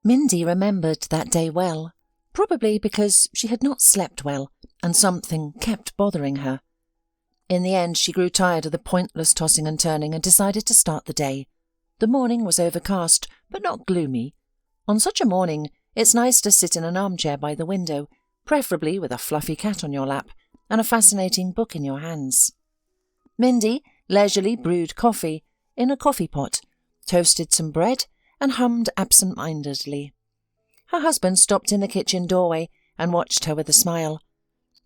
Mindy remembered that day well, probably because she had not slept well and something kept bothering her. In the end, she grew tired of the pointless tossing and turning and decided to start the day. The morning was overcast, but not gloomy. On such a morning, it's nice to sit in an armchair by the window, preferably with a fluffy cat on your lap and a fascinating book in your hands. Mindy leisurely brewed coffee in a coffee pot, toasted some bread, and hummed absent-mindedly. Her husband stopped in the kitchen doorway and watched her with a smile.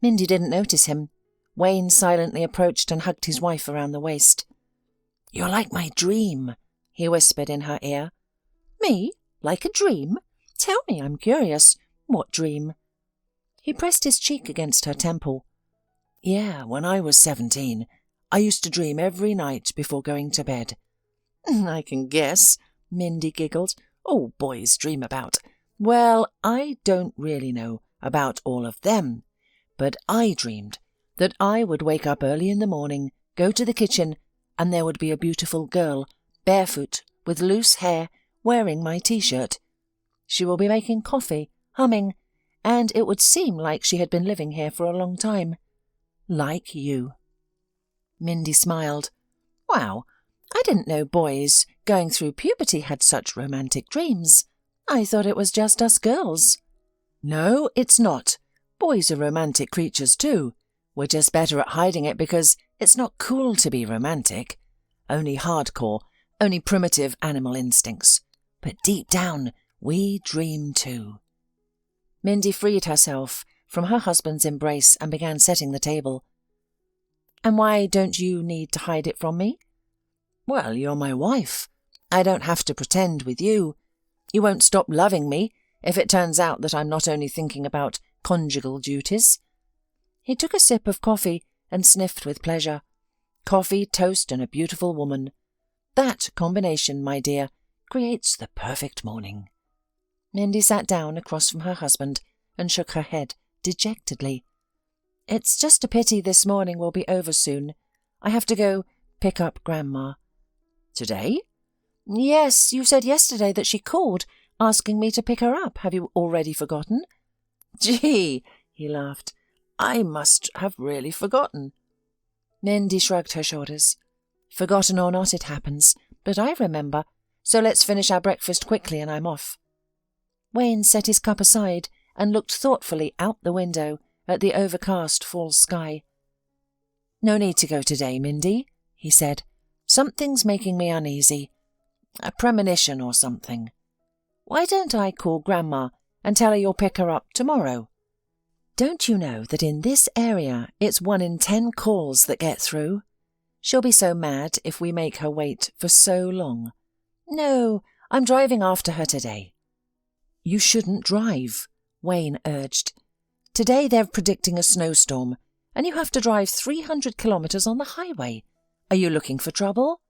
Mindy didn't notice him. Wayne silently approached and hugged his wife around the waist. "You're like my dream," he whispered in her ear. "Me? Like a dream? Tell me, I'm curious. What dream?" He pressed his cheek against her temple. "Yeah, when I was 17, I used to dream every night before going to bed." "I can guess," Mindy giggled. "All boys dream about. Well, I don't really know about all of them, but I dreamed that I would wake up early in the morning, go to the kitchen, and there would be a beautiful girl, barefoot, with loose hair, wearing my T-shirt. She will be making coffee, humming, and it would seem like she had been living here for a long time. Like you." Mindy smiled. "Wow, I didn't know boys going through puberty had such romantic dreams. I thought it was just us girls." "No, it's not. Boys are romantic creatures too. We're just better at hiding it because it's not cool to be romantic. Only hardcore, only primitive animal instincts. But deep down, we dream too." Mindy freed herself from her husband's embrace and began setting the table. "And why don't you need to hide it from me?" "Well, you're my wife. I don't have to pretend with you. You won't stop loving me if it turns out that I'm not only thinking about conjugal duties." He took a sip of coffee and sniffed with pleasure. Coffee, toast, and a beautiful woman. That combination, my dear, creates the perfect morning. Mindy sat down across from her husband and shook her head dejectedly. "It's just a pity this morning will be over soon. I have to go pick up Grandma." "Today?" "Yes, you said yesterday that she called, asking me to pick her up. Have you already forgotten?" "Gee," he laughed. "I must have really forgotten." Mindy shrugged her shoulders. "Forgotten or not, it happens. But I remember, so let's finish our breakfast quickly and I'm off." Wayne set his cup aside and looked thoughtfully out the window at the overcast fall sky. "No need to go today, Mindy," he said. "Something's making me uneasy. A premonition or something. Why don't I call Grandma and tell her you'll pick her up tomorrow? Don't you know that in this area it's 1 in 10 calls that get through? She'll be so mad if we make her wait for so long." "No, I'm driving after her today." "You shouldn't drive," Wayne urged. "Today they're predicting a snowstorm, and you have to drive 300 kilometers on the highway. Are you looking for trouble?"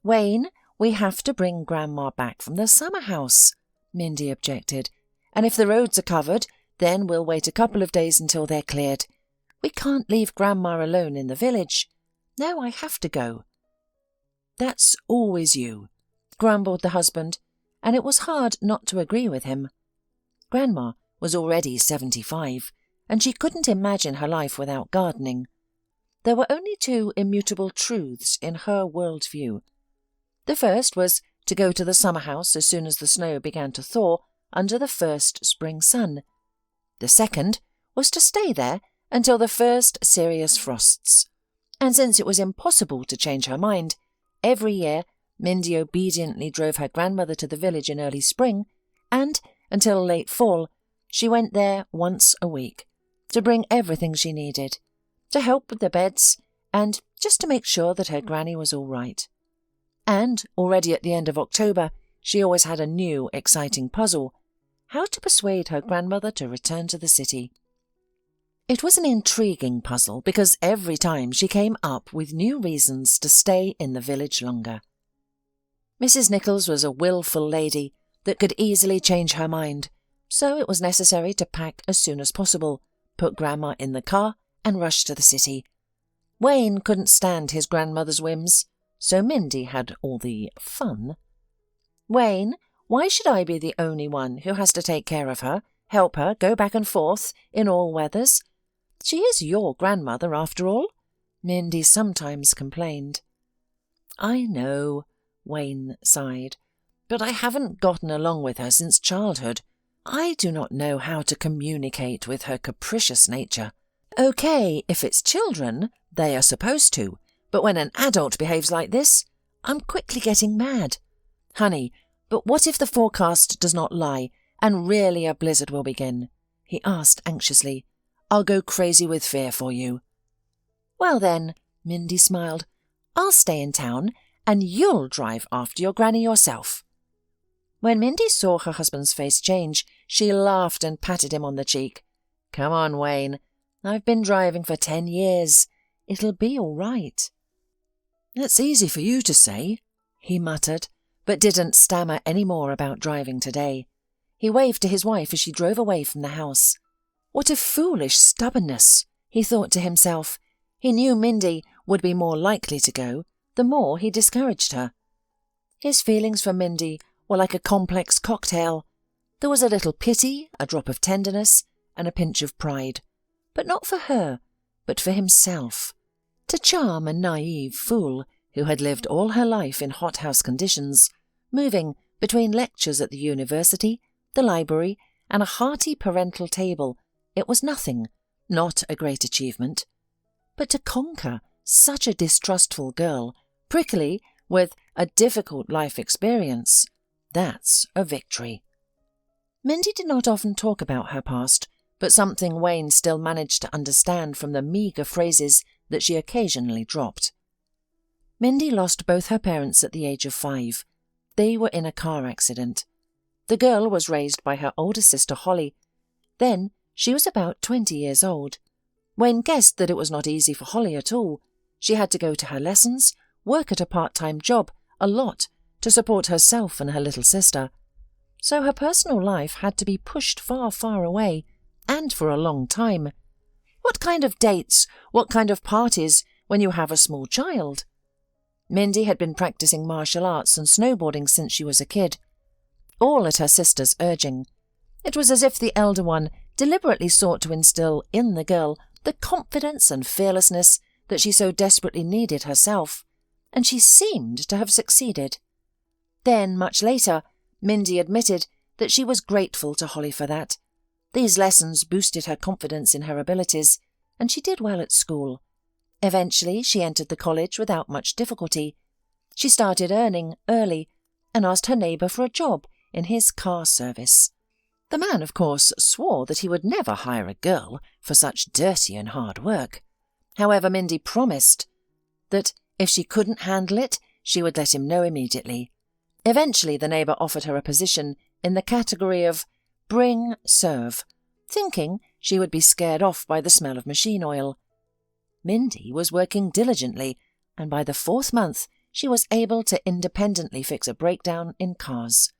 "Wayne, we have to bring Grandma back from the summer house," Mindy objected. "And if the roads are covered, then we'll wait a couple of days until they're cleared. We can't leave Grandma alone in the village. No, I have to go." "That's always you," grumbled the husband, and it was hard not to agree with him. Grandma was already 75, and she couldn't imagine her life without gardening. There were only 2 immutable truths in her worldview. The first was to go to the summer house as soon as the snow began to thaw under the first spring sun. The second was to stay there until the first serious frosts. And since it was impossible to change her mind, every year Mindy obediently drove her grandmother to the village in early spring, and, until late fall, she went there once a week, to bring everything she needed, to help with the beds, and just to make sure that her granny was all right. And already at the end of October, she always had a new, exciting puzzle: how to persuade her grandmother to return to the city. It was an intriguing puzzle because every time she came up with new reasons to stay in the village longer. Mrs. Nichols was a willful lady that could easily change her mind, so it was necessary to pack as soon as possible, put Grandma in the car, and rush to the city. Wayne couldn't stand his grandmother's whims, so Mindy had all the fun. "Wayne, Why should I be the only one who has to take care of her, help her, go back and forth in all weathers? She is your grandmother, after all," Mindy sometimes complained. "I know," Wayne sighed, "but I haven't gotten along with her since childhood. I do not know how to communicate with her capricious nature. Okay, if it's children, they are supposed to, but when an adult behaves like this, I'm quickly getting mad. Honey, but what if the forecast does not lie, and really a blizzard will begin?" he asked anxiously. "I'll go crazy with fear for you." "Well then," Mindy smiled, "I'll stay in town, and you'll drive after your granny yourself." When Mindy saw her husband's face change, she laughed and patted him on the cheek. "Come on, Wayne. I've been driving for 10 years. It'll be all right." "That's easy for you to say," he muttered, but didn't stammer any more about driving today. He waved to his wife as she drove away from the house. What a foolish stubbornness, he thought to himself. He knew Mindy would be more likely to go, the more he discouraged her. His feelings for Mindy were like a complex cocktail. There was a little pity, a drop of tenderness, and a pinch of pride. But not for her, but for himself. To charm a naive fool who had lived all her life in hothouse conditions, moving between lectures at the university, the library, and a hearty parental table, it was nothing, not a great achievement. But to conquer such a distrustful girl, prickly, with a difficult life experience, that's a victory. Mindy did not often talk about her past, but something Wayne still managed to understand from the meagre phrases that she occasionally dropped. Mindy lost both her parents at the age of 5. They were in a car accident. The girl was raised by her older sister Holly. Then she was about 20 years old. Wayne guessed that it was not easy for Holly at all. She had to go to her lessons, work at a part-time job, a lot, to support herself and her little sister. So her personal life had to be pushed far, far away, and for a long time. What kind of dates, what kind of parties when you have a small child? Mindy had been practicing martial arts and snowboarding since she was a kid, all at her sister's urging. It was as if the elder one deliberately sought to instill in the girl the confidence and fearlessness that she so desperately needed herself, and she seemed to have succeeded. Then, much later, Mindy admitted that she was grateful to Holly for that. These lessons boosted her confidence in her abilities, and she did well at school. Eventually, she entered the college without much difficulty. She started earning early and asked her neighbour for a job in his car service. The man, of course, swore that he would never hire a girl for such dirty and hard work. However, Mindy promised that if she couldn't handle it, she would let him know immediately. Eventually, the neighbour offered her a position in the category of bring, serve, thinking she would be scared off by the smell of machine oil. Mindy was working diligently, and by the 4th month she was able to independently fix a breakdown in cars.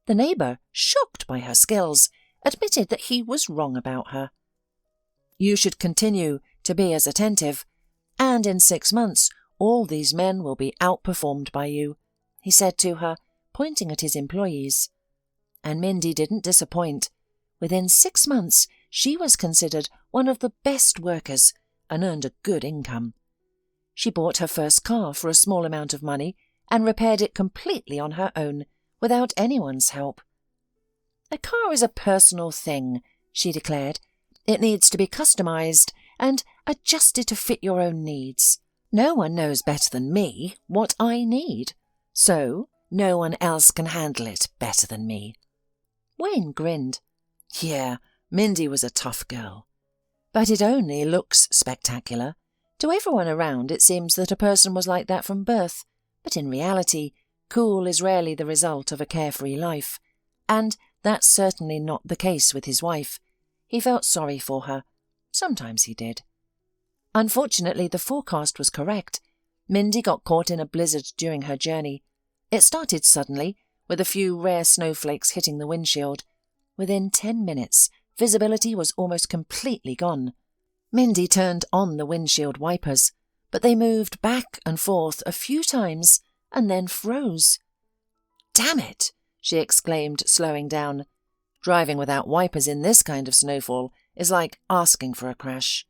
The neighbour, shocked by her skills, admitted that he was wrong about her. "You should continue to be as attentive, and in 6 months all these men will be outperformed by you," he said to her, pointing at his employees. And Mindy didn't disappoint. Within 6 months she was considered one of the best workers and earned a good income. She bought her first car for a small amount of money and repaired it completely on her own, without anyone's help. "A car is a personal thing," she declared. "It needs to be customized and adjusted to fit your own needs. No one knows better than me what I need, so no one else can handle it better than me." Wayne grinned. Yeah, Mindy was a tough girl. But it only looks spectacular. To everyone around it seems that a person was like that from birth, but in reality, cool is rarely the result of a carefree life, and that's certainly not the case with his wife. He felt sorry for her. Sometimes he did. Unfortunately, the forecast was correct. Mindy got caught in a blizzard during her journey. It started suddenly, with a few rare snowflakes hitting the windshield. Within 10 minutes, visibility was almost completely gone. Mindy turned on the windshield wipers, but they moved back and forth a few times and then froze. "Damn it!" she exclaimed, slowing down. Driving without wipers in this kind of snowfall is like asking for a crash.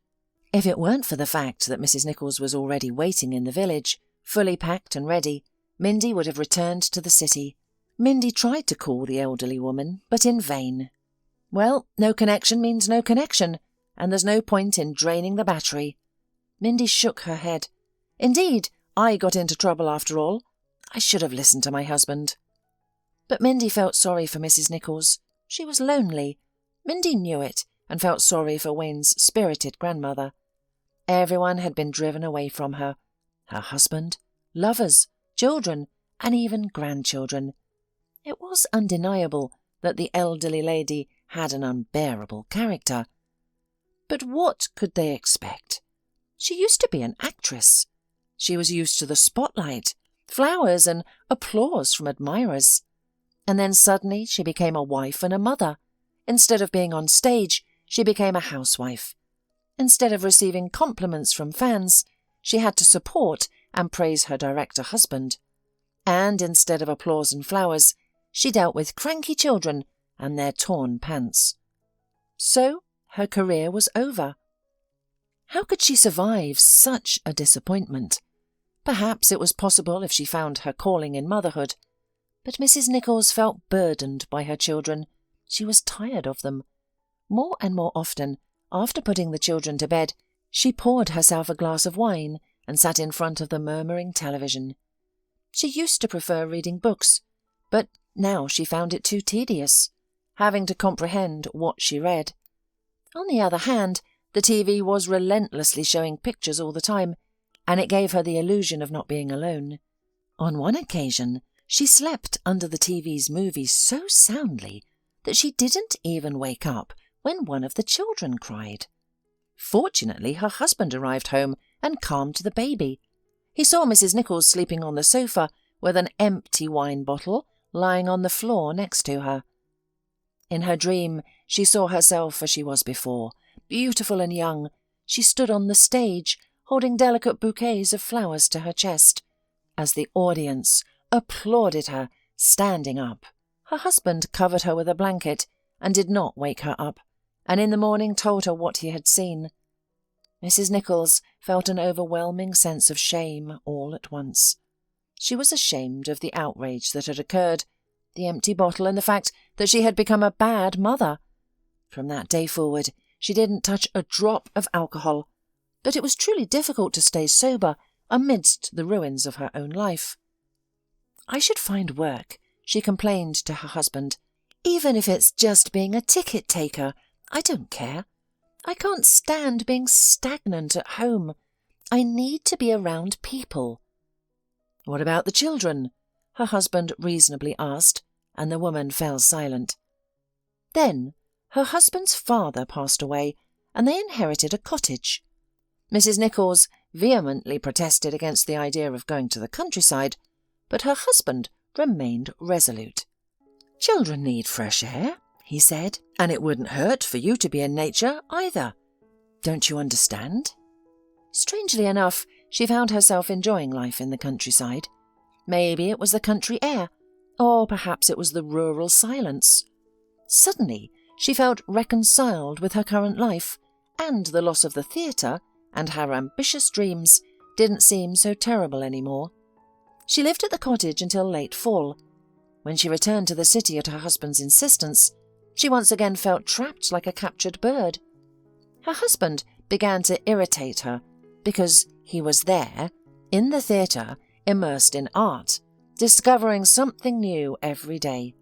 If it weren't for the fact that Mrs. Nichols was already waiting in the village, fully packed and ready, Mindy would have returned to the city. Mindy tried to call the elderly woman, but in vain. Well, no connection means no connection, and there's no point in draining the battery. Mindy shook her head. Indeed, I got into trouble after all. I should have listened to my husband. But Mindy felt sorry for Mrs. Nichols. She was lonely. Mindy knew it, and felt sorry for Wayne's spirited grandmother. Everyone had been driven away from her. Her husband, lovers, children, and even grandchildren. It was undeniable that the elderly lady had an unbearable character. But what could they expect? She used to be an actress. She was used to the spotlight, flowers, and applause from admirers. And then suddenly she became a wife and a mother. Instead of being on stage, she became a housewife. Instead of receiving compliments from fans, she had to support and praise her director husband. And instead of applause and flowers, she dealt with cranky children and their torn pants. So her career was over. How could she survive such a disappointment? Perhaps it was possible if she found her calling in motherhood. But Mrs. Nichols felt burdened by her children. She was tired of them. More and more often, after putting the children to bed, she poured herself a glass of wine and sat in front of the murmuring television. She used to prefer reading books, but now she found it too tedious, having to comprehend what she read. On the other hand, the TV was relentlessly showing pictures all the time, and it gave her the illusion of not being alone. On one occasion, she slept under the TV's movies so soundly that she didn't even wake up when one of the children cried. Fortunately, her husband arrived home and calmed the baby. He saw Mrs. Nichols sleeping on the sofa with an empty wine bottle lying on the floor next to her. In her dream, she saw herself as she was before, beautiful and young. She stood on the stage, holding delicate bouquets of flowers to her chest, as the audience applauded her, standing up. Her husband covered her with a blanket and did not wake her up, and in the morning told her what he had seen. Mrs. Nichols felt an overwhelming sense of shame all at once. She was ashamed of the outrage that had occurred, the empty bottle, and the fact that she had become a bad mother. From that day forward, she didn't touch a drop of alcohol, but it was truly difficult to stay sober amidst the ruins of her own life. I should find work, she complained to her husband. Even if it's just being a ticket taker, I don't care. I can't stand being stagnant at home. I need to be around people. What about the children? Her husband reasonably asked, and the woman fell silent. Then her husband's father passed away, and they inherited a cottage. Mrs. Nichols vehemently protested against the idea of going to the countryside, but her husband remained resolute. Children need fresh air, he said, and it wouldn't hurt for you to be in nature either. Don't you understand? Strangely enough, she found herself enjoying life in the countryside. Maybe it was the country air, or perhaps it was the rural silence. Suddenly, she felt reconciled with her current life, and the loss of the theatre and her ambitious dreams didn't seem so terrible anymore. She lived at the cottage until late fall. When she returned to the city at her husband's insistence, she once again felt trapped like a captured bird. Her husband began to irritate her because he was there, in the theatre, immersed in art, discovering something new every day.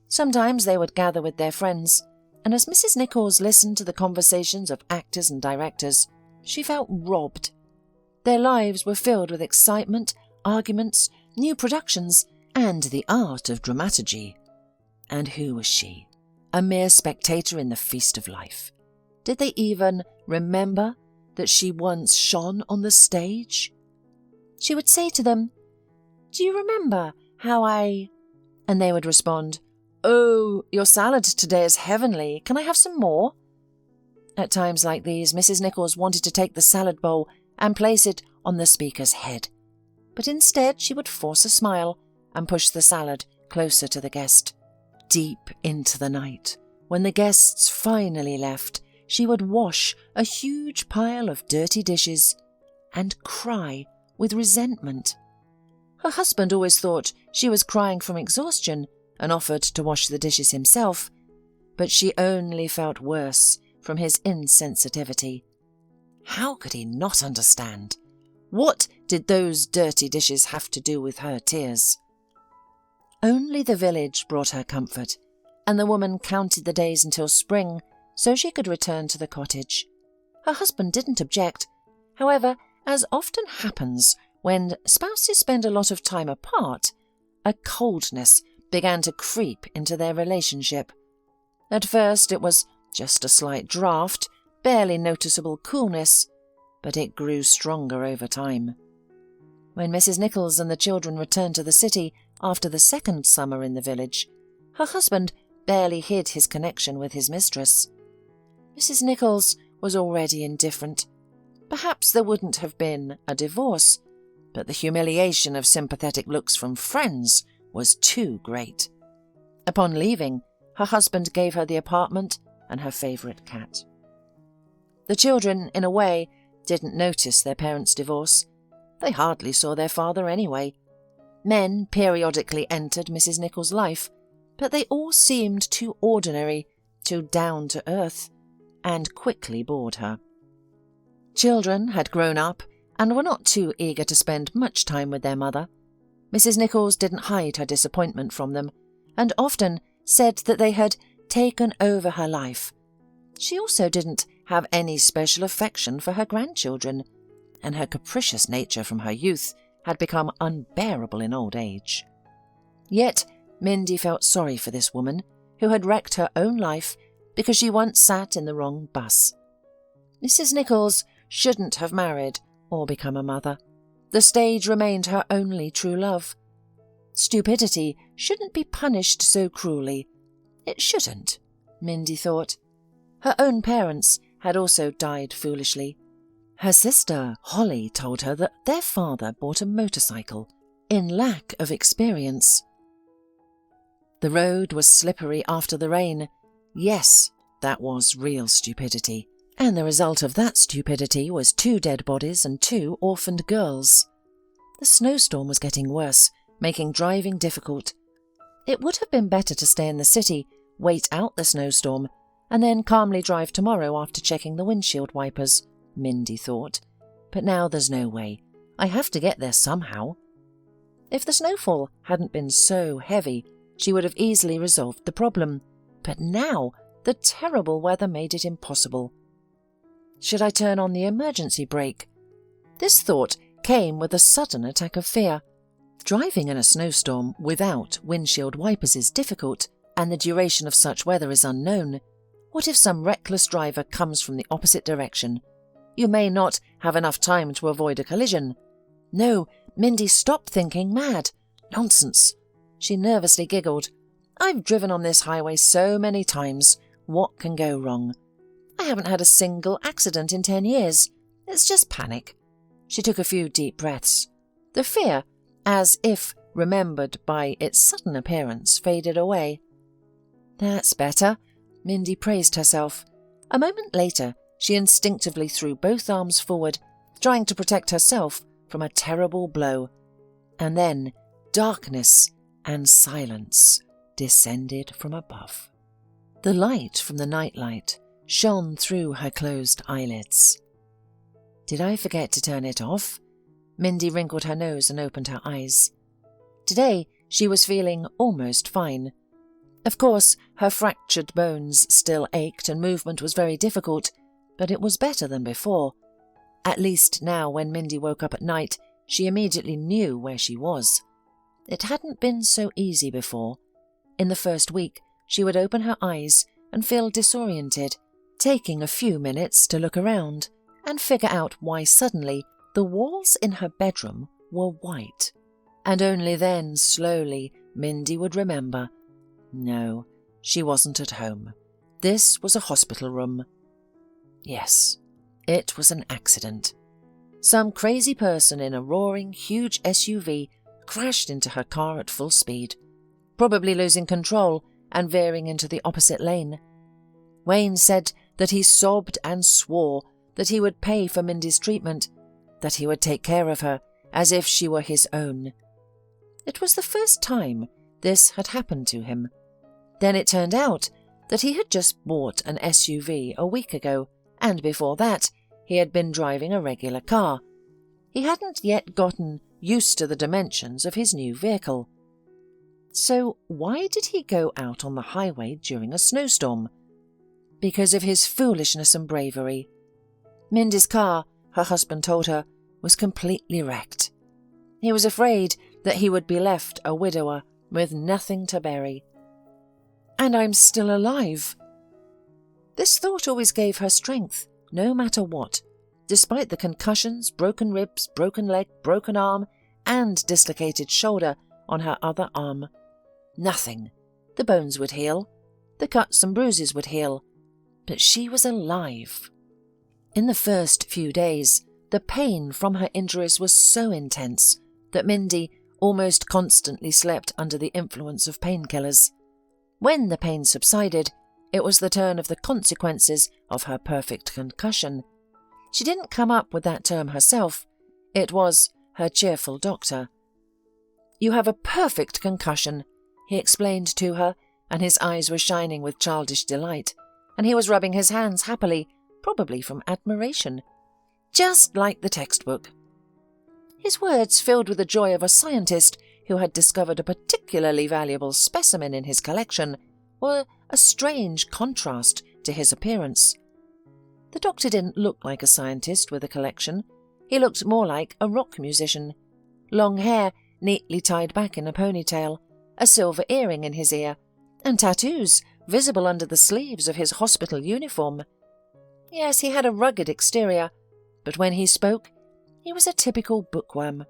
Sometimes they would gather with their friends, and as Mrs. Nichols listened to the conversations of actors and directors, she felt robbed. Their lives were filled with excitement, arguments, new productions, and the art of dramaturgy. And who was she? A mere spectator in the feast of life. Did they even remember that she once shone on the stage? She would say to them, "Do you remember how I—" And they would respond, "Oh, your salad today is heavenly. Can I have some more?" At times like these, Mrs. Nichols wanted to take the salad bowl and place it on the speaker's head. But instead she would force a smile and push the salad closer to the guest. Deep into the night, when the guests finally left, she would wash a huge pile of dirty dishes and cry with resentment. Her husband always thought she was crying from exhaustion and offered to wash the dishes himself, but she only felt worse from his insensitivity. How could he not understand? What did those dirty dishes have to do with her tears? Only the village brought her comfort, and the woman counted the days until spring so she could return to the cottage. Her husband didn't object. However, as often happens when spouses spend a lot of time apart, a coldness began to creep into their relationship. At first it was just a slight draft, barely noticeable coolness, but it grew stronger over time. When Mrs. Nichols and the children returned to the city after the second summer in the village, her husband barely hid his connection with his mistress. Mrs. Nichols was already indifferent. Perhaps there wouldn't have been a divorce, but the humiliation of sympathetic looks from friends was too great. Upon leaving, her husband gave her the apartment and her favourite cat. The children, in a way, didn't notice their parents' divorce. They hardly saw their father anyway. Men periodically entered Mrs. Nichols' life, but they all seemed too ordinary, too down to earth, and quickly bored her. Children had grown up and were not too eager to spend much time with their mother. Mrs. Nichols didn't hide her disappointment from them, and often said that they had taken over her life. She also didn't have any special affection for her grandchildren, and her capricious nature from her youth had become unbearable in old age. Yet Mindy felt sorry for this woman who had wrecked her own life because she once sat in the wrong bus. Mrs. Nichols shouldn't have married or become a mother. The stage remained her only true love. Stupidity shouldn't be punished so cruelly. It shouldn't, Mindy thought. Her own parents had also died foolishly. Her sister, Holly, told her that their father bought a motorcycle in lack of experience. The road was slippery after the rain. Yes, that was real stupidity. And the result of that stupidity was 2 dead bodies and 2 orphaned girls. The snowstorm was getting worse, making driving difficult. It would have been better to stay in the city, wait out the snowstorm, and then calmly drive tomorrow after checking the windshield wipers, Mindy thought. But now there's no way. I have to get there somehow. If the snowfall hadn't been so heavy, she would have easily resolved the problem. But now the terrible weather made it impossible. Should I turn on the emergency brake? This thought came with a sudden attack of fear. Driving in a snowstorm without windshield wipers is difficult, and the duration of such weather is unknown. What if some reckless driver comes from the opposite direction? You may not have enough time to avoid a collision. No, Mindy, stop thinking mad. Nonsense. She nervously giggled. I've driven on this highway so many times. What can go wrong? I haven't had a single accident in 10 years. It's just panic. She took a few deep breaths. The fear, as if remembered by its sudden appearance, faded away. That's better, Mindy praised herself. A moment later, she instinctively threw both arms forward, trying to protect herself from a terrible blow. And then darkness and silence descended from above. The light from the nightlight shone through her closed eyelids. Did I forget to turn it off? Mindy wrinkled her nose and opened her eyes. Today she was feeling almost fine. Of course, her fractured bones still ached and movement was very difficult, but it was better than before. At least now, when Mindy woke up at night, she immediately knew where she was. It hadn't been so easy before. In the first week, she would open her eyes and feel disoriented, taking a few minutes to look around and figure out why suddenly the walls in her bedroom were white. And only then, slowly, Mindy would remember. No, she wasn't at home. This was a hospital room. Yes, it was an accident. Some crazy person in a roaring, huge SUV crashed into her car at full speed. probably losing control and veering into the opposite lane. Wayne said that he sobbed and swore that he would pay for Mindy's treatment, that he would take care of her as if she were his own. It was the first time this had happened to him. Then it turned out that he had just bought an SUV a week ago, and before that he had been driving a regular car. He hadn't yet gotten used to the dimensions of his new vehicle. So why did he go out on the highway during a snowstorm? Because of his foolishness and bravery. Mindy's car, her husband told her, was completely wrecked. He was afraid that he would be left a widower with nothing to bury. And I'm still alive. This thought always gave her strength, no matter what, despite the concussions, broken ribs, broken leg, broken arm, and dislocated shoulder on her other arm. Nothing. The bones would heal. The cuts and bruises would heal. But she was alive. In the first few days, the pain from her injuries was so intense that Mindy almost constantly slept under the influence of painkillers. When the pain subsided, it was the turn of the consequences of her perfect concussion. She didn't come up with that term herself. It was her cheerful doctor. "You have a perfect concussion," he explained to her, and his eyes were shining with childish delight, and he was rubbing his hands happily, probably from admiration. "Just like the textbook." His words, filled with the joy of a scientist who had discovered a particularly valuable specimen in his collection, were a strange contrast to his appearance. The doctor didn't look like a scientist with a collection. He looked more like a rock musician. Long hair, neatly tied back in a ponytail, a silver earring in his ear, and tattoos visible under the sleeves of his hospital uniform. Yes, he had a rugged exterior, but when he spoke, he was a typical bookworm.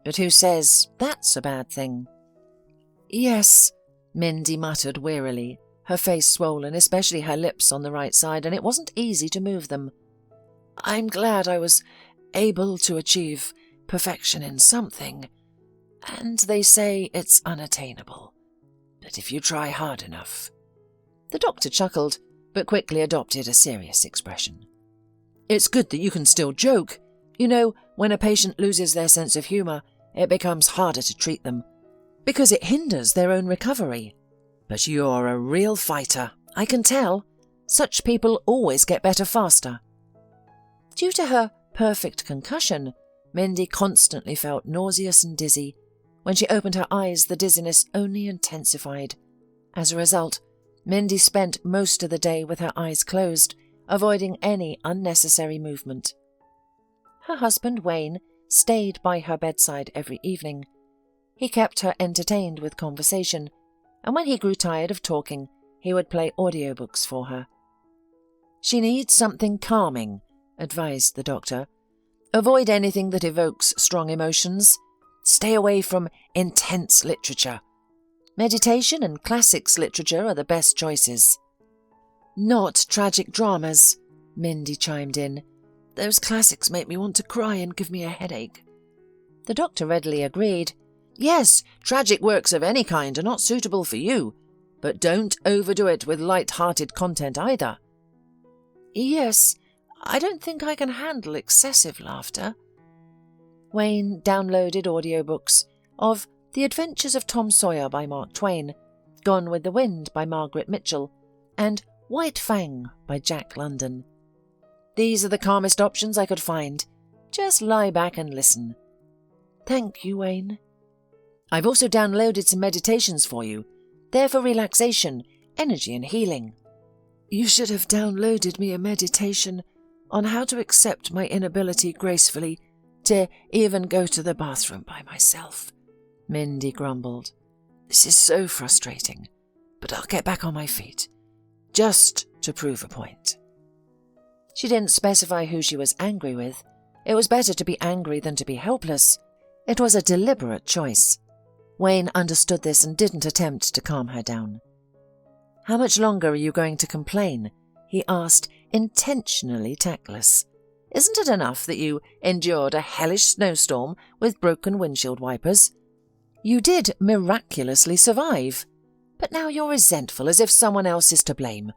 But who says that's a bad thing? "Yes," Mindy muttered wearily, her face swollen, especially her lips on the right side, and it wasn't easy to move them. "I'm glad I was able to achieve perfection in something, and they say it's unattainable. But if you try hard enough." The doctor chuckled, but quickly adopted a serious expression. "It's good that you can still joke. You know, when a patient loses their sense of humour, it becomes harder to treat them, because it hinders their own recovery. But you're a real fighter, I can tell. Such people always get better faster." Due to her perfect concussion, Mindy constantly felt nauseous and dizzy. When she opened her eyes, the dizziness only intensified. As a result, Mindy spent most of the day with her eyes closed, avoiding any unnecessary movement. Her husband, Wayne, stayed by her bedside every evening. He kept her entertained with conversation, and when he grew tired of talking, he would play audiobooks for her. "She needs something calming," advised the doctor. "Avoid anything that evokes strong emotions. Stay away from intense literature. Meditation and classics literature are the best choices." "Not tragic dramas," Mindy chimed in. "Those classics make me want to cry and give me a headache." The doctor readily agreed. "Yes, tragic works of any kind are not suitable for you, but don't overdo it with light-hearted content either." "Yes, I don't think I can handle excessive laughter." Wayne downloaded audiobooks of The Adventures of Tom Sawyer by Mark Twain, Gone with the Wind by Margaret Mitchell, and White Fang by Jack London. "These are the calmest options I could find. Just lie back and listen." "Thank you, Wayne." "I've also downloaded some meditations for you. They're for relaxation, energy and healing." "You should have downloaded me a meditation on how to accept my inability gracefully to even go to the bathroom by myself," Mindy grumbled. "This is so frustrating, but I'll get back on my feet, just to prove a point." She didn't specify who she was angry with. It was better to be angry than to be helpless. It was a deliberate choice. Wayne understood this and didn't attempt to calm her down. "How much longer are you going to complain?" he asked, intentionally tactless. "Isn't it enough that you endured a hellish snowstorm with broken windshield wipers?" You did miraculously survive, but now you're resentful as if someone else is to blame.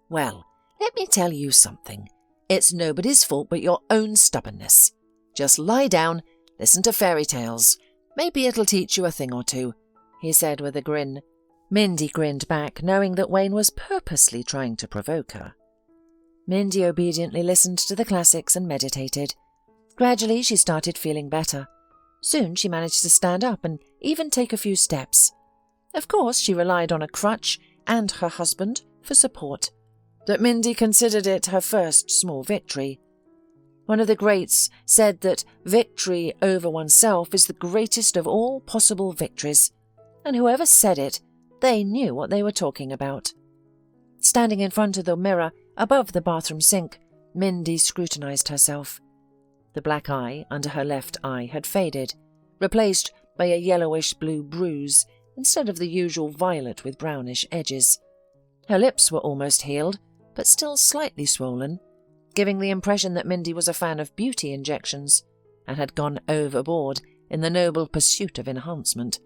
Well, let me tell you something. It's nobody's fault but your own stubbornness. Just lie down, listen to fairy tales. Maybe it'll teach you a thing or two," he said with a grin. Mindy grinned back, knowing that Wayne was purposely trying to provoke her. Mindy obediently listened to the classics and meditated. Gradually, she started feeling better. Soon she managed to stand up and even take a few steps. Of course, she relied on a crutch and her husband for support, but Mindy considered it her first small victory. One of the greats said that victory over oneself is the greatest of all possible victories, and whoever said it, they knew what they were talking about. Standing in front of the mirror above the bathroom sink, Mindy scrutinized herself. The black eye under her left eye had faded, replaced by a yellowish-blue bruise instead of the usual violet with brownish edges. Her lips were almost healed, but still slightly swollen, giving the impression that Mindy was a fan of beauty injections and had gone overboard in the noble pursuit of enhancement.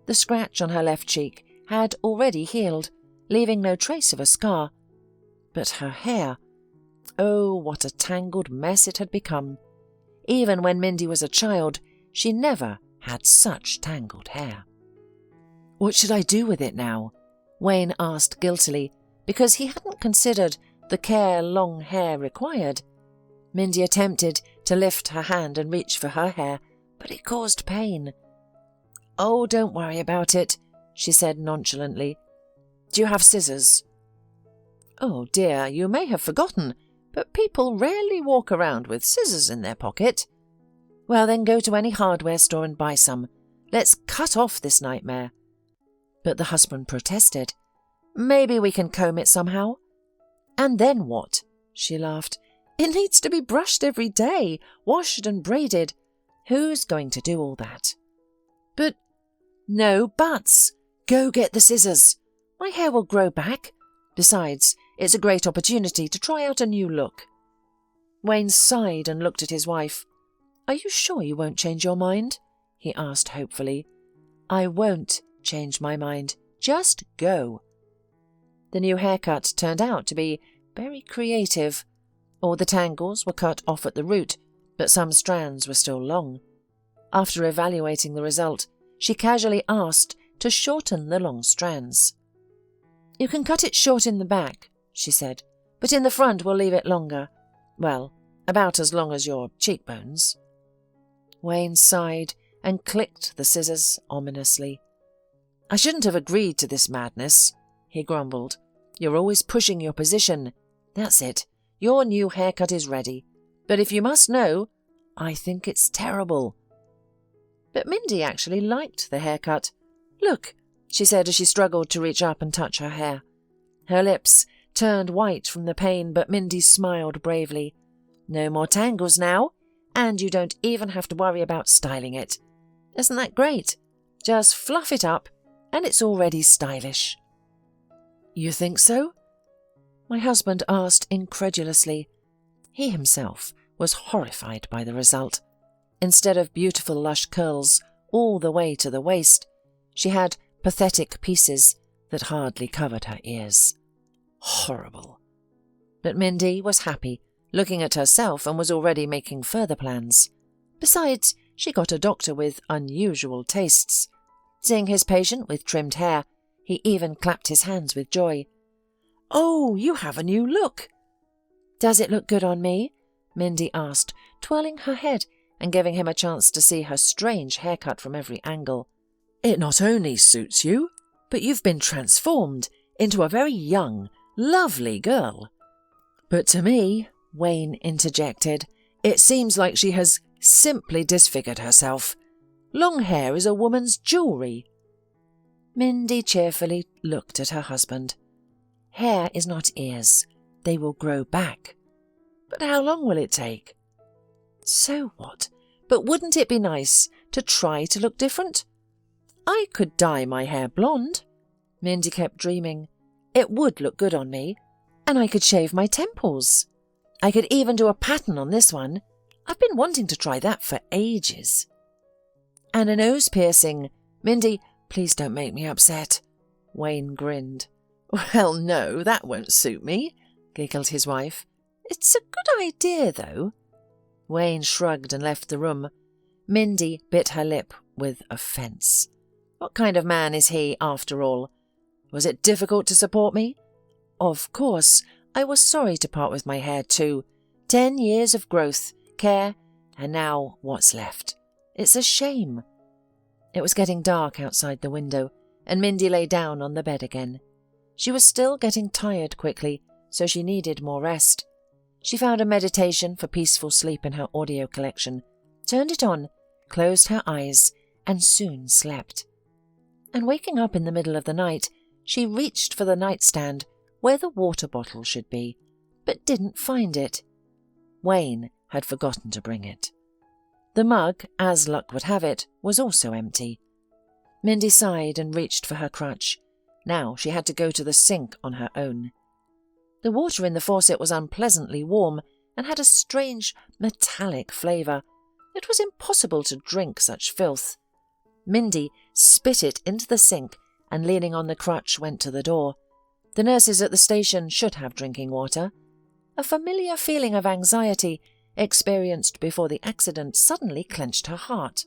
The scratch on her left cheek had already healed, leaving no trace of a scar. But her hair, oh, what a tangled mess it had become. Even when Mindy was a child, she never had such tangled hair. "What should I do with it now?" Wayne asked guiltily, because he hadn't considered the care long hair required. Mindy attempted to lift her hand and reach for her hair, but it caused pain. "Oh, don't worry about it," she said nonchalantly. "Do you have scissors?" "Oh dear, you may have forgotten, but people rarely walk around with scissors in their pocket." "Well, then go to any hardware store and buy some. Let's cut off this nightmare." But the husband protested. "Maybe we can comb it somehow." "And then what?" she laughed. "It needs to be brushed every day, washed and braided. Who's going to do all that?" "But—" "No buts. Go get the scissors. My hair will grow back. Besides, it's a great opportunity to try out a new look." Wayne sighed and looked at his wife. "Are you sure you won't change your mind?" he asked hopefully. "I won't change my mind. Just go." The new haircut turned out to be very creative. All the tangles were cut off at the root, but some strands were still long. After evaluating the result, she casually asked to shorten the long strands. "You can cut it short in the back," she said, "but in the front we'll leave it longer. Well, about as long as your cheekbones." Wayne sighed and clicked the scissors ominously. "I shouldn't have agreed to this madness," he grumbled. "You're always pushing your position. That's it. Your new haircut is ready. But if you must know, I think it's terrible." But Mindy actually liked the haircut. "Look," she said as she struggled to reach up and touch her hair. Her lips turned white from the pain, but Mindy smiled bravely. "No more tangles now, and you don't even have to worry about styling it. Isn't that great? Just fluff it up, and it's already stylish." "You think so?" my husband asked incredulously. He himself was horrified by the result. Instead of beautiful lush curls all the way to the waist, she had pathetic pieces that hardly covered her ears. Horrible. But Mindy was happy, looking at herself, and was already making further plans. Besides, she got a doctor with unusual tastes. Seeing his patient with trimmed hair, he even clapped his hands with joy. "Oh, you have a new look." "Does it look good on me?" Mindy asked, twirling her head and giving him a chance to see her strange haircut from every angle. "It not only suits you, but you've been transformed into a very young, lovely girl." "But to me," Wayne interjected, "it seems like she has simply disfigured herself. Long hair is a woman's jewellery." Mindy cheerfully looked at her husband. "Hair is not ears. They will grow back." "But how long will it take?" "So what? But wouldn't it be nice to try to look different? I could dye my hair blonde." Mindy kept dreaming. "It would look good on me. And I could shave my temples. I could even do a pattern on this one. I've been wanting to try that for ages." "And a nose piercing," Mindy, please don't make me upset. Wayne grinned. Well, no, that won't suit me, giggled his wife. It's a good idea, though. Wayne shrugged and left the room. Mindy bit her lip with offence. What kind of man is he, after all? Was it difficult to support me? Of course, I was sorry to part with my hair too. 10 years of growth, care, and now what's left? It's a shame. It was getting dark outside the window, and Mindy lay down on the bed again. She was still getting tired quickly, so she needed more rest. She found a meditation for peaceful sleep in her audio collection, turned it on, closed her eyes, and soon slept. And waking up in the middle of the night, she reached for the nightstand where the water bottle should be, but didn't find it. Wayne had forgotten to bring it. The mug, as luck would have it, was also empty. Mindy sighed and reached for her crutch. Now she had to go to the sink on her own. The water in the faucet was unpleasantly warm and had a strange metallic flavour. It was impossible to drink such filth. Mindy spit it into the sink and, leaning on the crutch, went to the door. The nurses at the station should have drinking water. A familiar feeling of anxiety, experienced before the accident, suddenly clenched her heart.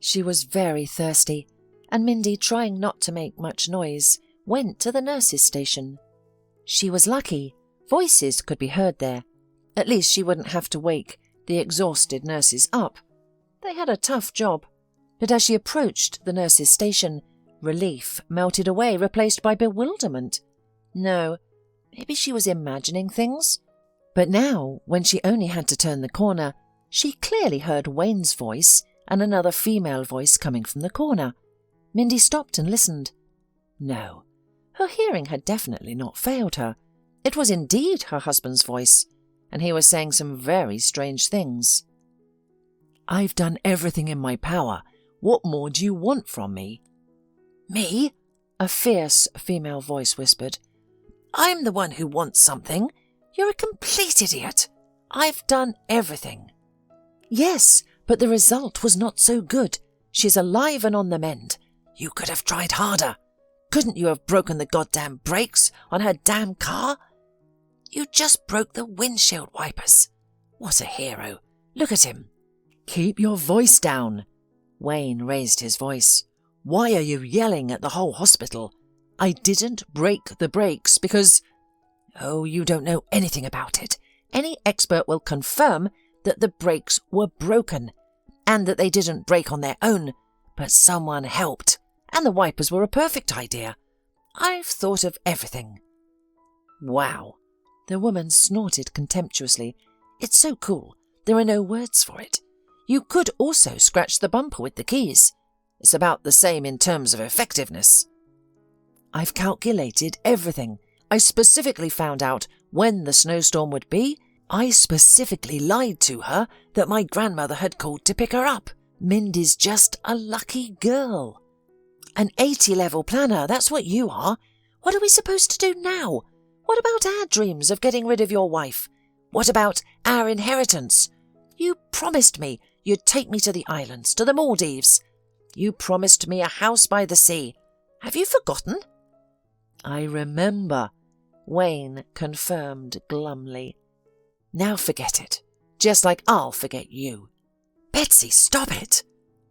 She was very thirsty, and Mindy, trying not to make much noise, went to the nurses' station. She was lucky. Voices could be heard there. At least she wouldn't have to wake the exhausted nurses up. They had a tough job. But as she approached the nurses' station, relief melted away, replaced by bewilderment. No, maybe she was imagining things. But now, when she only had to turn the corner, she clearly heard Wayne's voice and another female voice coming from the corner. Mindy stopped and listened. No, her hearing had definitely not failed her. It was indeed her husband's voice, and he was saying some very strange things. "I've done everything in my power. What more do you want from me?" "Me?" a fierce female voice whispered. "I'm the one who wants something. You're a complete idiot. I've done everything." "Yes, but the result was not so good. She's alive and on the mend. You could have tried harder. Couldn't you have broken the goddamn brakes on her damn car? You just broke the windshield wipers. What a hero. Look at him." "Keep your voice down." Wayne raised his voice. "Why are you yelling at the whole hospital? I didn't break the brakes because—" "Oh, you don't know anything about it. Any expert will confirm that the brakes were broken, and that they didn't break on their own, but someone helped, and the wipers were a perfect idea. I've thought of everything." "Wow." The woman snorted contemptuously. "It's so cool. There are no words for it. You could also scratch the bumper with the keys. It's about the same in terms of effectiveness." "I've calculated everything. I specifically found out when the snowstorm would be. I specifically lied to her that my grandmother had called to pick her up. Mindy's just a lucky girl." "An 80-level planner, that's what you are. What are we supposed to do now? What about our dreams of getting rid of your wife? What about our inheritance? You promised me you'd take me to the islands, to the Maldives. You promised me a house by the sea. Have you forgotten?" "I remember," Wayne confirmed glumly. "Now forget it, just like I'll forget you." "Betsy, stop it,"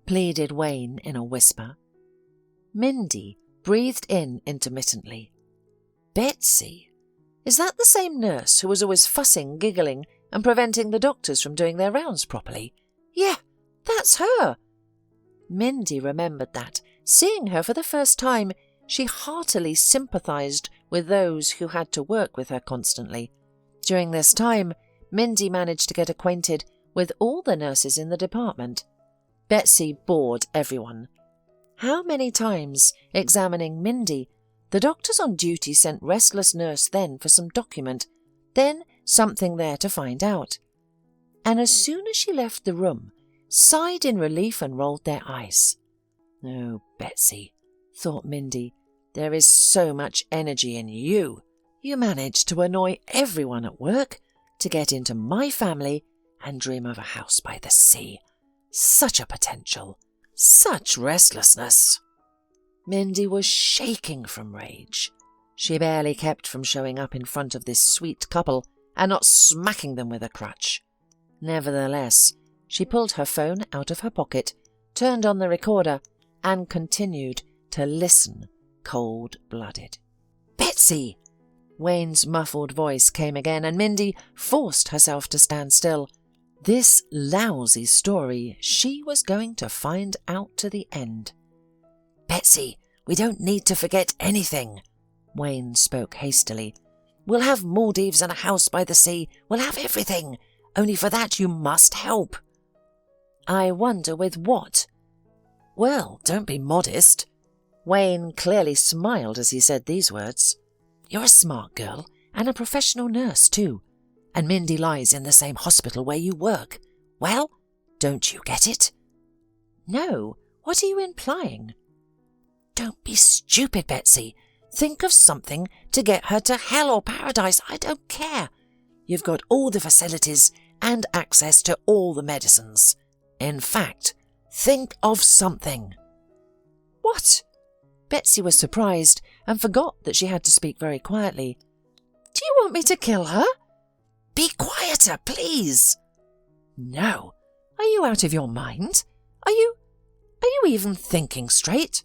pleaded Wayne in a whisper. Mindy breathed in intermittently. "Betsy? Is that the same nurse who was always fussing, giggling, and preventing the doctors from doing their rounds properly? Yeah, that's her." Mindy remembered that. Seeing her for the first time, she heartily sympathised with those who had to work with her constantly. During this time, Mindy managed to get acquainted with all the nurses in the department. Betsy bored everyone. How many times, examining Mindy, the doctors on duty sent restless nurse then for some document, then something there to find out. And as soon as she left the room, sighed in relief and rolled their eyes. "Oh, Betsy," thought Mindy, "there is so much energy in you. You manage to annoy everyone at work, to get into my family, and dream of a house by the sea. Such a potential, such restlessness." Mindy was shaking from rage. She barely kept from showing up in front of this sweet couple and not smacking them with a crutch. Nevertheless, she pulled her phone out of her pocket, turned on the recorder, and continued to listen, cold-blooded. "Betsy!" Wayne's muffled voice came again, and Mindy forced herself to stand still. This lousy story she was going to find out to the end. "Betsy, we don't need to forget anything," Wayne spoke hastily. "We'll have Maldives and a house by the sea. We'll have everything. Only for that you must help." "I wonder with what?" "Well, don't be modest." Wayne clearly smiled as he said these words. "You're a smart girl, and a professional nurse too. And Mindy lies in the same hospital where you work. Well, don't you get it?" "No, what are you implying?" "Don't be stupid, Betsy. Think of something to get her to hell or paradise. I don't care. You've got all the facilities and access to all the medicines. In fact, think of something." "What?" Betsy was surprised and forgot that she had to speak very quietly. "Do you want me to kill her?" "Be quieter, please." "No. Are you out of your mind? Are you even thinking straight?"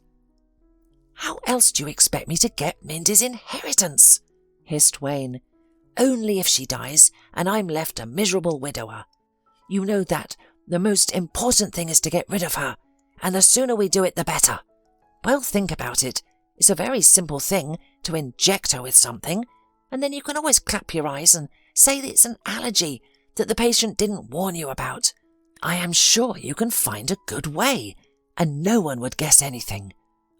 "How else do you expect me to get Mindy's inheritance?" hissed Wayne. "Only if she dies and I'm left a miserable widower. You know that the most important thing is to get rid of her, and the sooner we do it the better. Well, think about it. It's a very simple thing to inject her with something, and then you can always clap your eyes and say that it's an allergy that the patient didn't warn you about. I am sure you can find a good way, and no one would guess anything.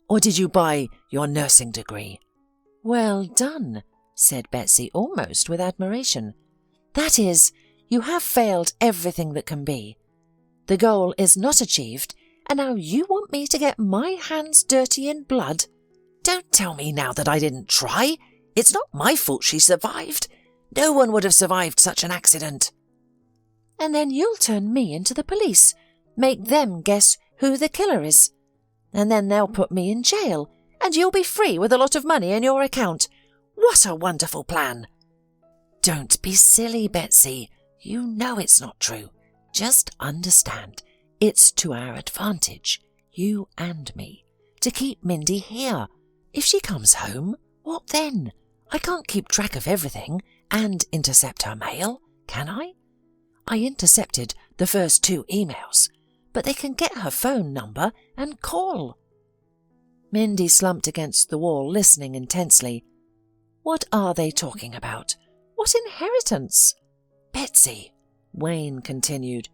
Or did you buy your nursing degree?" "Well done," said Betsy almost with admiration. "That is, you have failed everything that can be. The goal is not achieved, and now you want me to get my hands dirty in blood? Don't tell me now that I didn't try. It's not my fault she survived. No one would have survived such an accident." "And then you'll turn me into the police, make them guess who the killer is. And then they'll put me in jail, and you'll be free with a lot of money in your account. What a wonderful plan!" "Don't be silly, Betsy. You know it's not true. Just understand, it's to our advantage, you and me, to keep Mindy here. If she comes home, what then? I can't keep track of everything and intercept her mail, can I? I intercepted the first 2 emails, but they can get her phone number and call." Mindy slumped against the wall, listening intensely. "What are they talking about? What inheritance?" "Betsy," Wayne continued,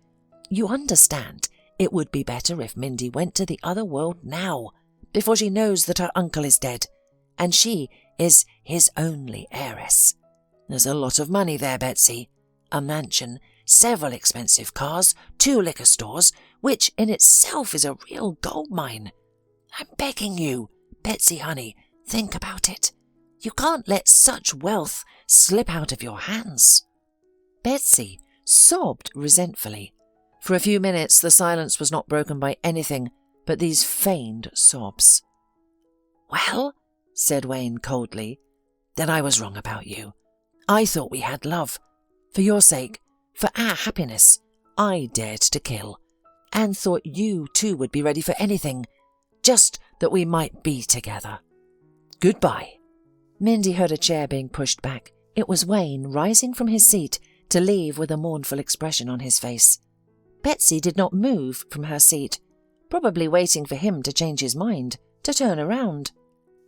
"you understand it would be better if Mindy went to the other world now, before she knows that her uncle is dead, and she is his only heiress. There's a lot of money there, Betsy. A mansion, several expensive cars, 2 liquor stores, which in itself is a real gold mine. I'm begging you, Betsy honey, think about it. You can't let such wealth slip out of your hands." Betsy sobbed resentfully. For a few minutes the silence was not broken by anything but these feigned sobs. "Well," said Wayne coldly, "then I was wrong about you. I thought we had love. For your sake, for our happiness, I dared to kill, and thought you too would be ready for anything, just that we might be together. Goodbye." Mindy heard a chair being pushed back. It was Wayne rising from his seat to leave with a mournful expression on his face. Betsy did not move from her seat, probably waiting for him to change his mind, to turn around.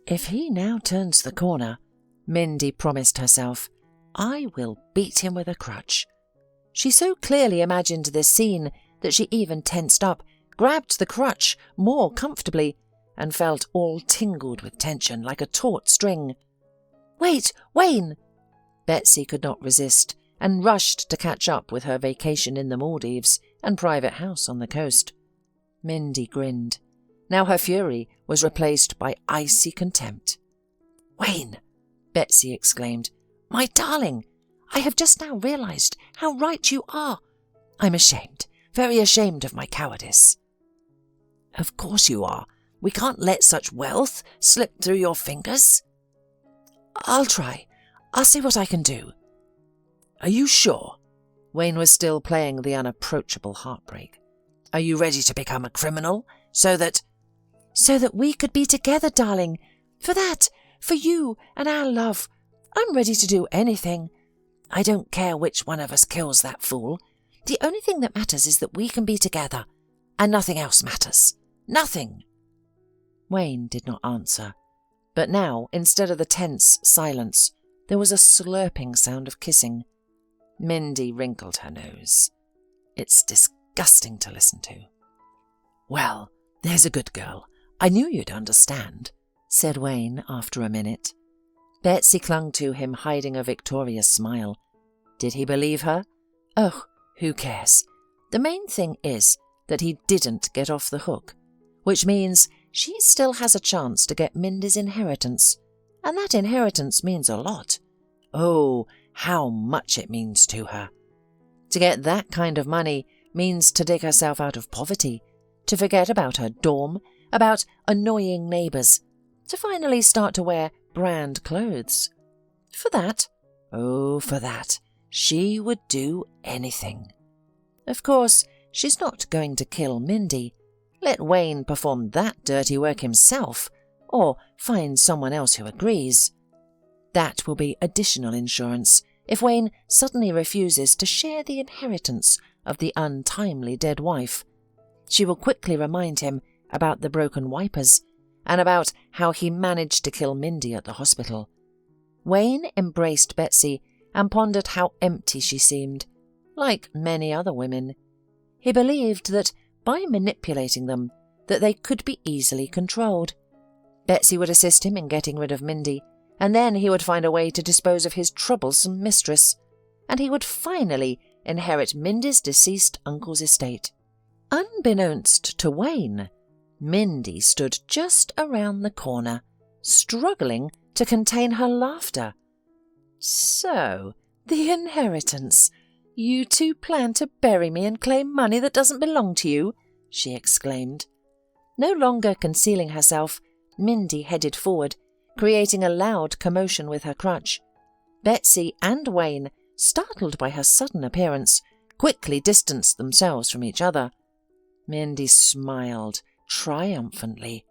If he now turns the corner, Mindy promised herself, I will beat him with a crutch. She so clearly imagined this scene that she even tensed up, grabbed the crutch more comfortably, and felt all tingled with tension like a taut string. "Wait, Wayne!" Betsy could not resist, and rushed to catch up with her vacation in the Maldives and private house on the coast. Mindy grinned. Now her fury was replaced by icy contempt. "Wayne!" Betsy exclaimed. "My darling, I have just now realized how right you are. I'm ashamed, very ashamed of my cowardice." "Of course you are. We can't let such wealth slip through your fingers." "I'll try. I'll see what I can do." "Are you sure?" Wayne was still playing the unapproachable heartbreak. "Are you ready to become a criminal, so that—" "So that we could be together, darling. For that, for you and our love. I'm ready to do anything. I don't care which one of us kills that fool. The only thing that matters is that we can be together, and nothing else matters. Nothing." Wayne did not answer, but now, instead of the tense silence, there was a slurping sound of kissing. Mindy wrinkled her nose. "It's disgusting to listen to." "Well, there's a good girl. I knew you'd understand," said Wayne after a minute. Betsy clung to him, hiding a victorious smile. Did he believe her? Oh, who cares? The main thing is that he didn't get off the hook, which means she still has a chance to get Mindy's inheritance, and that inheritance means a lot. Oh, how much it means to her. To get that kind of money means to dig herself out of poverty, to forget about her dorm, about annoying neighbours, to finally start to wear brand clothes. For that, oh, for that, she would do anything. Of course, she's not going to kill Mindy. Let Wayne perform that dirty work himself, or find someone else who agrees. That will be additional insurance if Wayne suddenly refuses to share the inheritance of the untimely dead wife. She will quickly remind him about the broken wipers and about how he managed to kill Mindy at the hospital. Wayne embraced Betsy and pondered how empty she seemed, like many other women. He believed that by manipulating them, that they could be easily controlled. Betsy would assist him in getting rid of Mindy, and then he would find a way to dispose of his troublesome mistress, and he would finally inherit Mindy's deceased uncle's estate. Unbeknownst to Wayne, Mindy stood just around the corner, struggling to contain her laughter. "So, the inheritance. You two plan to bury me and claim money that doesn't belong to you," she exclaimed. No longer concealing herself, Mindy headed forward, creating a loud commotion with her crutch. Betsy and Wayne, startled by her sudden appearance, quickly distanced themselves from each other. Mindy smiled triumphantly.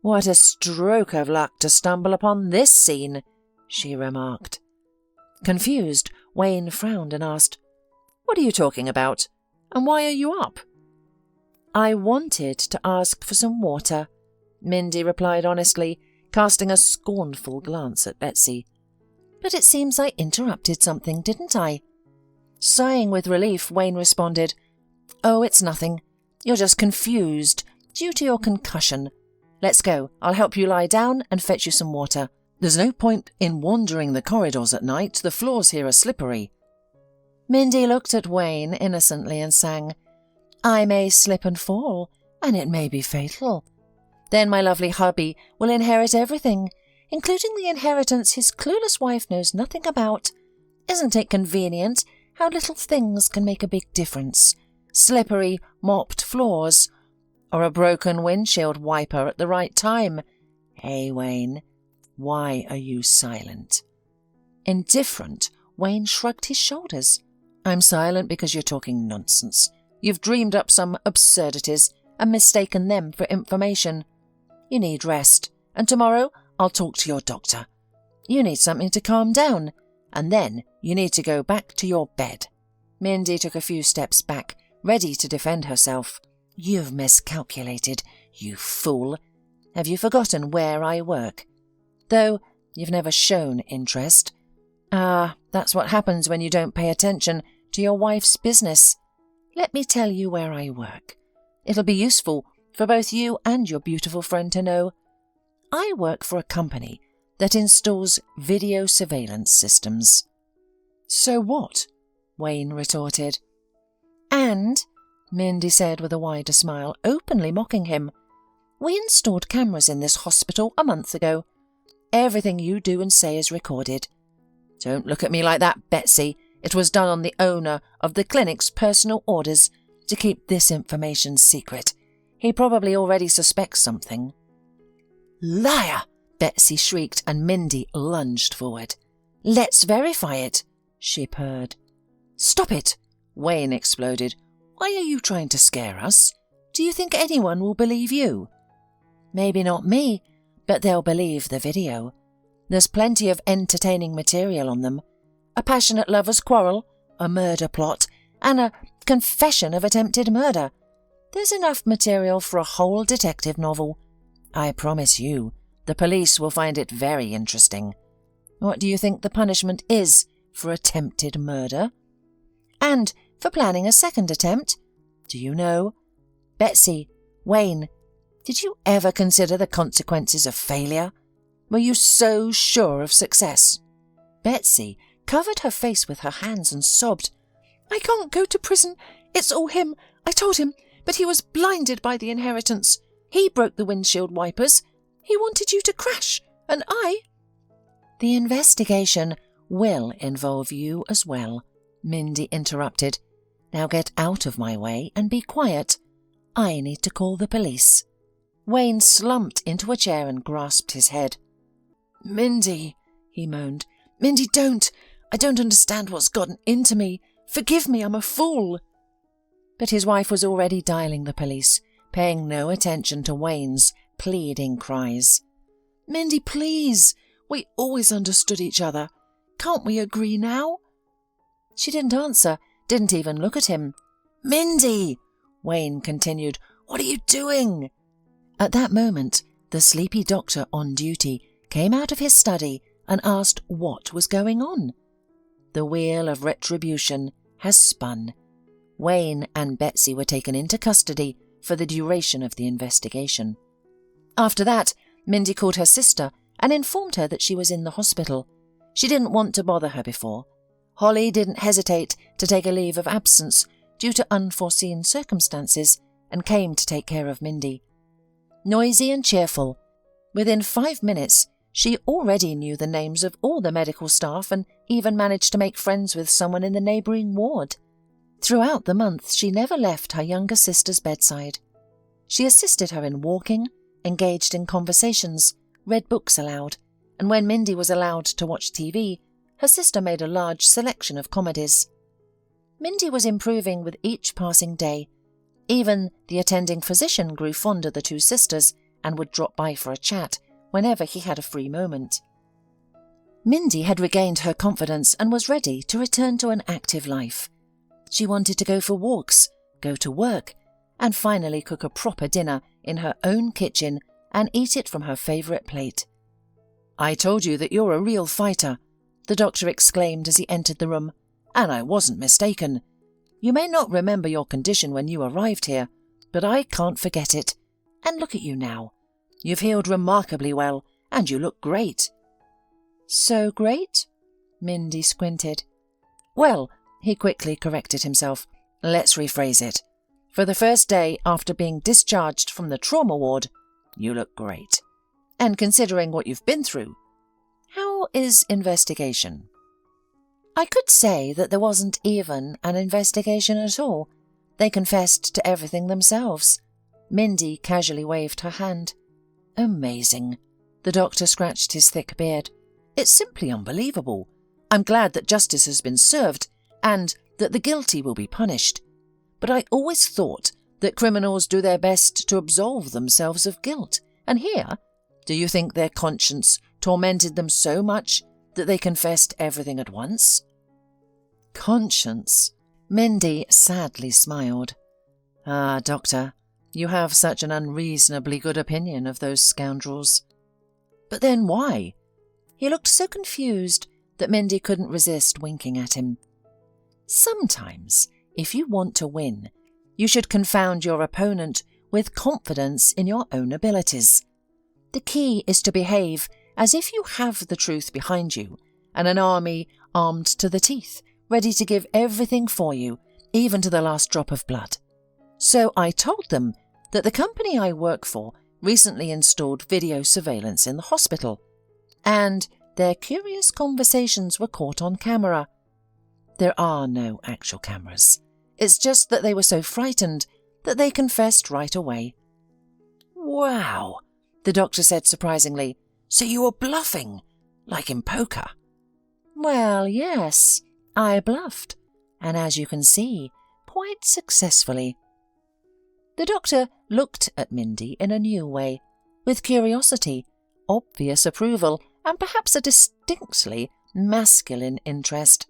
"What a stroke of luck to stumble upon this scene," she remarked. Confused, Wayne frowned and asked, "What are you talking about? And why are you up?" "I wanted to ask for some water," Mindy replied honestly, casting a scornful glance at Betsy. "But it seems I interrupted something, didn't I?" Sighing with relief, Wayne responded, "Oh, it's nothing. You're just confused, due to your concussion. Let's go. I'll help you lie down and fetch you some water. There's no point in wandering the corridors at night. The floors here are slippery." Mindy looked at Wayne innocently and sang, "I may slip and fall, and it may be fatal. Then my lovely hubby will inherit everything, including the inheritance his clueless wife knows nothing about. Isn't it convenient how little things can make a big difference? Slippery, mopped floors, or a broken windshield wiper at the right time. Hey, Wayne, why are you silent?" Indifferent, Wayne shrugged his shoulders. "I'm silent because you're talking nonsense. You've dreamed up some absurdities and mistaken them for information. You need rest, and tomorrow I'll talk to your doctor. You need something to calm down, and then you need to go back to your bed." Mindy took a few steps back, ready to defend herself. "You've miscalculated, you fool. Have you forgotten where I work? Though you've never shown interest. That's what happens when you don't pay attention to your wife's business. Let me tell you where I work. It'll be useful for both you and your beautiful friend to know. I work for a company that installs video surveillance systems." "So what?" Wayne retorted. "And," Mindy said with a wider smile, openly mocking him, "we installed cameras in this hospital a month ago. Everything you do and say is recorded." "Don't look at me like that, Betsy. It was done on the owner of the clinic's personal orders to keep this information secret. He probably already suspects something." "Liar!" Betsy shrieked, and Mindy lunged forward. "Let's verify it," she purred. "Stop it!" Wayne exploded. "Why are you trying to scare us? Do you think anyone will believe you?" "Maybe not me, but they'll believe the video. There's plenty of entertaining material on them. A passionate lover's quarrel, a murder plot, and a confession of attempted murder. There's enough material for a whole detective novel. I promise you, the police will find it very interesting. What do you think the punishment is for attempted murder? And for planning a second attempt? Do you know? Betsy, Wayne, did you ever consider the consequences of failure? Were you so sure of success?" Betsy covered her face with her hands and sobbed. "I can't go to prison. It's all him. I told him, but he was blinded by the inheritance. He broke the windshield wipers. He wanted you to crash, and I—" "The investigation will involve you as well," Mindy interrupted. "Now get out of my way and be quiet. I need to call the police." Wayne slumped into a chair and grasped his head. "Mindy," he moaned. "Mindy, don't! I don't understand what's gotten into me. Forgive me, I'm a fool." But his wife was already dialing the police, paying no attention to Wayne's pleading cries. "Mindy, please! We always understood each other. Can't we agree now?" She didn't answer, didn't even look at him. "Mindy!" Wayne continued. "What are you doing?" At that moment, the sleepy doctor on duty came out of his study and asked what was going on. The wheel of retribution has spun. Wayne and Betsy were taken into custody for the duration of the investigation. After that, Mindy called her sister and informed her that she was in the hospital. She didn't want to bother her before. Holly didn't hesitate to take a leave of absence due to unforeseen circumstances and came to take care of Mindy. Noisy and cheerful, within 5 minutes she already knew the names of all the medical staff and even managed to make friends with someone in the neighbouring ward. Throughout the month she never left her younger sister's bedside. She assisted her in walking, engaged in conversations, read books aloud, and when Mindy was allowed to watch TV, her sister made a large selection of comedies. Mindy was improving with each passing day. Even the attending physician grew fond of the two sisters and would drop by for a chat whenever he had a free moment. Mindy had regained her confidence and was ready to return to an active life. She wanted to go for walks, go to work, and finally cook a proper dinner in her own kitchen and eat it from her favourite plate. "I told you that you're a real fighter," the doctor exclaimed as he entered the room, "and I wasn't mistaken. You may not remember your condition when you arrived here, but I can't forget it. And look at you now. You've healed remarkably well, and you look great." "So great?" Mindy squinted. "Well," he quickly corrected himself, "let's rephrase it. For the first day after being discharged from the trauma ward, you look great. And considering what you've been through, how is investigation?" "I could say that there wasn't even an investigation at all. They confessed to everything themselves." Mindy casually waved her hand. "Amazing." The doctor scratched his thick beard. "It's simply unbelievable. I'm glad that justice has been served and that the guilty will be punished. But I always thought that criminals do their best to absolve themselves of guilt. And here, do you think their conscience tormented them so much that they confessed everything at once?" "Conscience?" Mindy sadly smiled. "Ah, doctor, you have such an unreasonably good opinion of those scoundrels." "But then why?" He looked so confused that Mindy couldn't resist winking at him. "Sometimes, if you want to win, you should confound your opponent with confidence in your own abilities. The key is to behave as if you have the truth behind you and an army armed to the teeth, ready to give everything for you, even to the last drop of blood. So I told them that the company I work for recently installed video surveillance in the hospital, and their curious conversations were caught on camera. There are no actual cameras. It's just that they were so frightened that they confessed right away. "Wow," the doctor said surprisingly. "So you were bluffing, like in poker?" "Well, yes, I bluffed, and as you can see, quite successfully." The doctor looked at Mindy in a new way, with curiosity, obvious approval, and perhaps a distinctly masculine interest.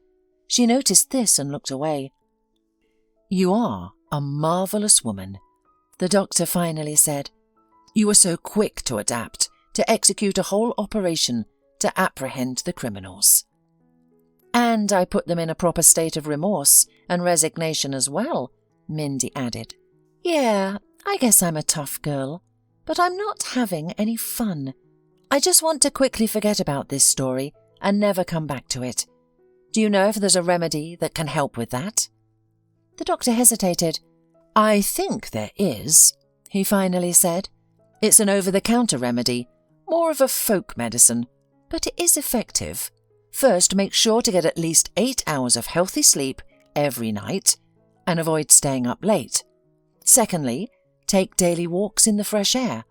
She noticed this and looked away. "You are a marvellous woman," the doctor finally said. "You were so quick to adapt, to execute a whole operation to apprehend the criminals." "And I put them in a proper state of remorse and resignation as well," Mindy added. "Yeah, I guess I'm a tough girl, but I'm not having any fun. I just want to quickly forget about this story and never come back to it. Do you know if there's a remedy that can help with that?" The doctor hesitated. "I think there is," he finally said. "It's an over-the-counter remedy, more of a folk medicine, but it is effective. First, make sure to get at least 8 hours of healthy sleep every night and avoid staying up late. Secondly, take daily walks in the fresh air.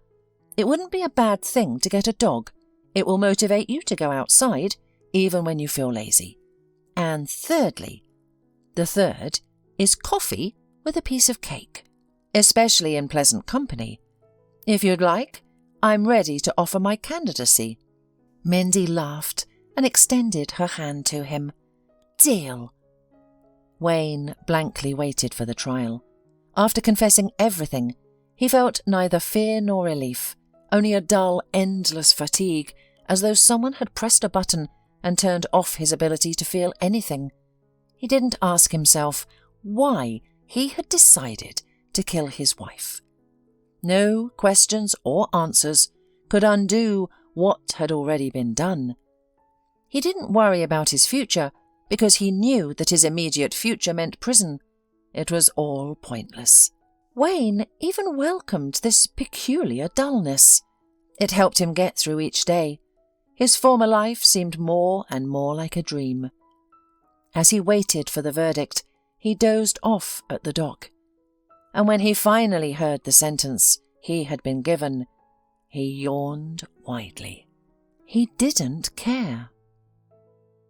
It wouldn't be a bad thing to get a dog. It will motivate you to go outside, even when you feel lazy. And thirdly, the third is coffee with a piece of cake, especially in pleasant company. If you'd like, I'm ready to offer my candidacy." Mindy laughed and extended her hand to him. "Deal." Wayne blankly waited for the trial. After confessing everything, he felt neither fear nor relief, only a dull, endless fatigue, as though someone had pressed a button and turned off his ability to feel anything. He didn't ask himself why he had decided to kill his wife. No questions or answers could undo what had already been done. He didn't worry about his future because he knew that his immediate future meant prison. It was all pointless. Wayne even welcomed this peculiar dullness. It helped him get through each day. His former life seemed more and more like a dream. As he waited for the verdict, he dozed off at the dock. And when he finally heard the sentence he had been given, he yawned widely. He didn't care.